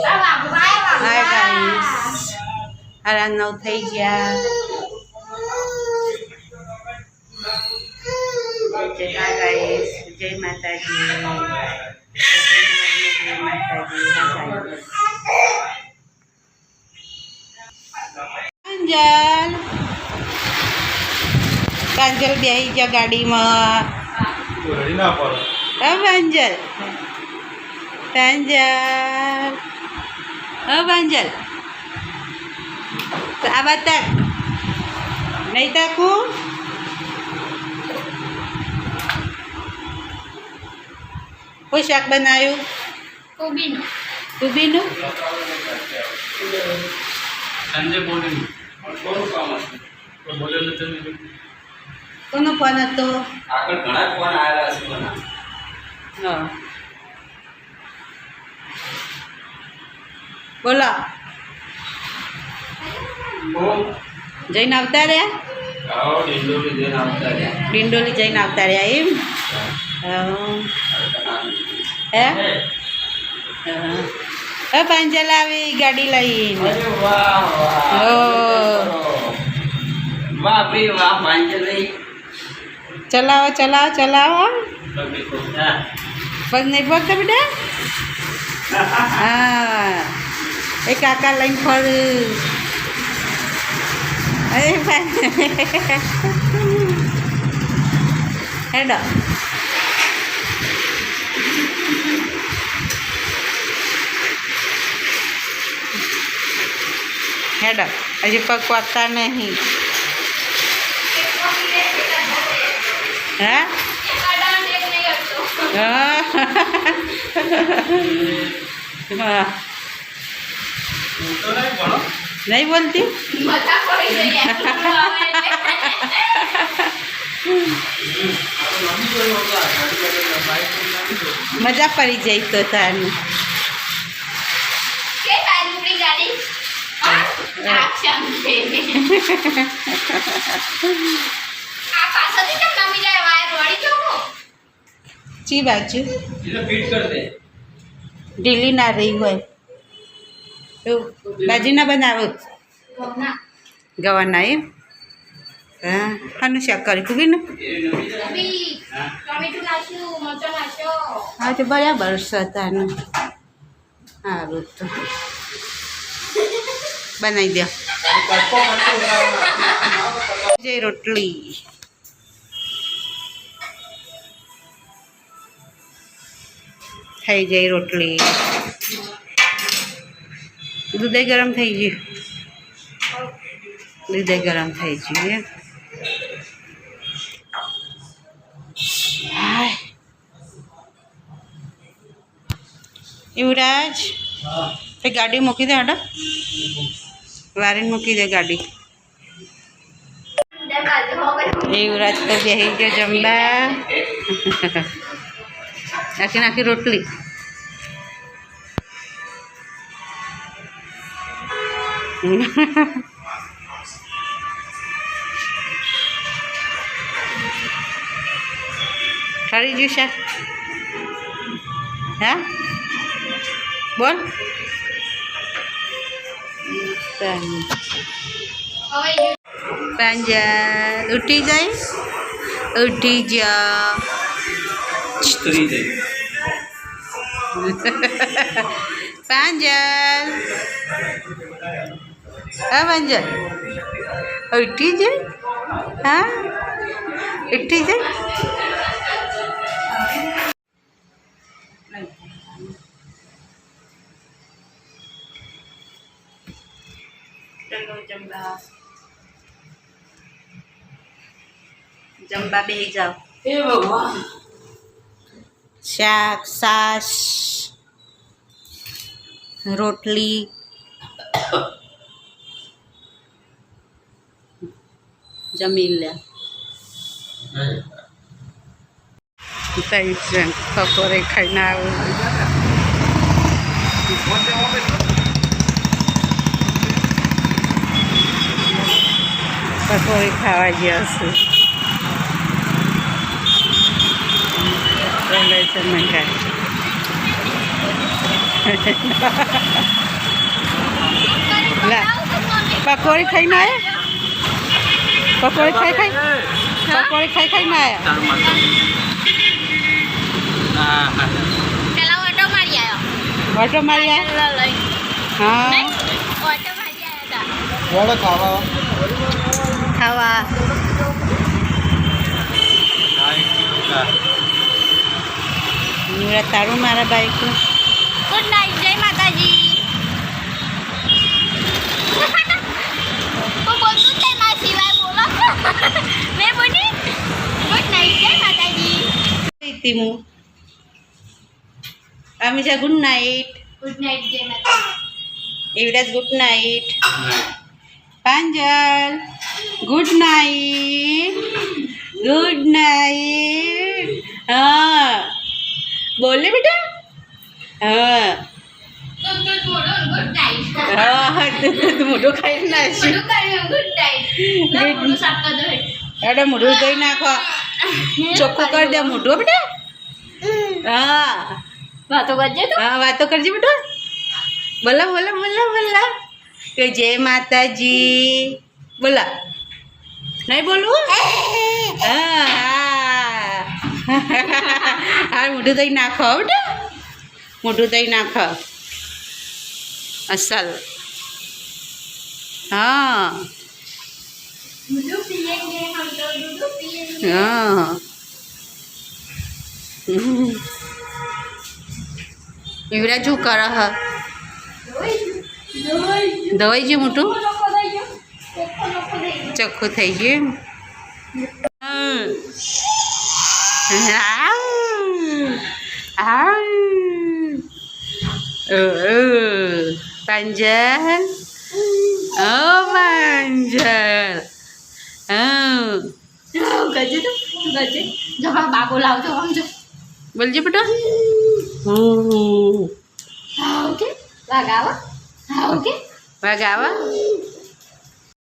Hi guys, 9:30 થઈ ગયા. જય ગાઈસ, જય માતાજી, જય માતાજી. કાંજલ કાંજલ બેહી જા ગાડીમાં. કાંજલ કાંજલ કાંજલ આ બાત તક નહીં તાકું. કોઈ શાક બનાવ્યું? કોબીનું. કોનો ફોન હતો? હા બોલો. જઈને આવતા રહ્યા? ડિંડોલી જઈને આવતા રહ્યા એમ? હે હે પાંજલ આવી ગાડી લઈને. ચલાવો ચલાવો ચલાવો. પગ નહીં પગતા બેટા? હા એ કાકા લઈને ફર. હેડો હેડો, હજી પગ પગતા નહીં. હા હા નહીં બોલતી. મજા પડી જાય તો તારું. ચી બાજુ ઢીલી ના રહી હોય એવું બાજુ ના બનાવો. ગવાના એમ? હા આનું શાક કરી કુબીનું. હા તો બરાબર છે તાનું. સારું તો બનાવી દો. જે રોટલી થઈ જાય. રોટલી દૂધે ગરમ થઈ ગયું. દૂધે ગરમ થઈ ગયું. યુવરાજ એ ગાડી મૂકી દે. હાડો વારીને મૂકી દે ગાડી. યુવરાજ તો બેસી ગયો જમવા. નાખી નાખી રોટલી. ખરી ગયું શાક? હા બોલ. પાંજલ ઉઠી જાય. ઉઠી જા. પાંજલ હા પાંજલ ઉઠી જાય. હા ઉઠી જાય. ચલો જમવા જમવા બેસી જાઓ. એ ભગવાન. શાક છાશ રોટલી જમી લે. બપોરે ખાઈને આવું. બપોરે ખાવા ગયા છું. જમે કાંઈ લા પકોડી ખાઈને આવ્યા પકોડી ખાઈ ખાઈને આવ્યા પેલા ઓટો મારી આવ્યો ઓટો મારી આવ્યા હા ઓટો મારી આવ્યા વડે ખાવા ખાવા તારું મારા બાઈકનું ગુડ નાઇટ જય માતાજી હું બોલતું જ મારા સિવાય બોલો મેં બોલી ગુડ નાઇટ જય માતાજી હું આમી ગુડ નાઇટ ગુડ નાઇટ જય માતાજી એવડાજ ગુડ નાઇટ પાંજલ ગુડ નાઇટ હા બોલે બેટા હા ગુડ નાઇટ હા તું મોઢું ખાઈ નાખી ગુડ નાઇટ ગુડ સાફ કર દો એડે મોઢું ધોઈ નાખો ચોખ્ખું કરી દે મોઢું બેટા હા વાતો કરજે તો હા વાતો કરજે બેટા બોલા બોલા બોલા બોલા કે જય માતાજી બોલા નહીં બોલવું હા હા મોઢું ધોઈ નાખો બેટા મોઢું ધોઈ નાખો અસલ હા दूध पिएंगे हम तो दूध पिएंगे હા યુવરાજ શું કરે હ દવાઈ જે મોટું ચોખ્ખું થઈ ગયું પાંજલ ઓ પાંજલ गजे तो गजे जब हम बाबू लाओ तो हम जो બોલજે બેટા ओके लगावा ओके વાગ આવા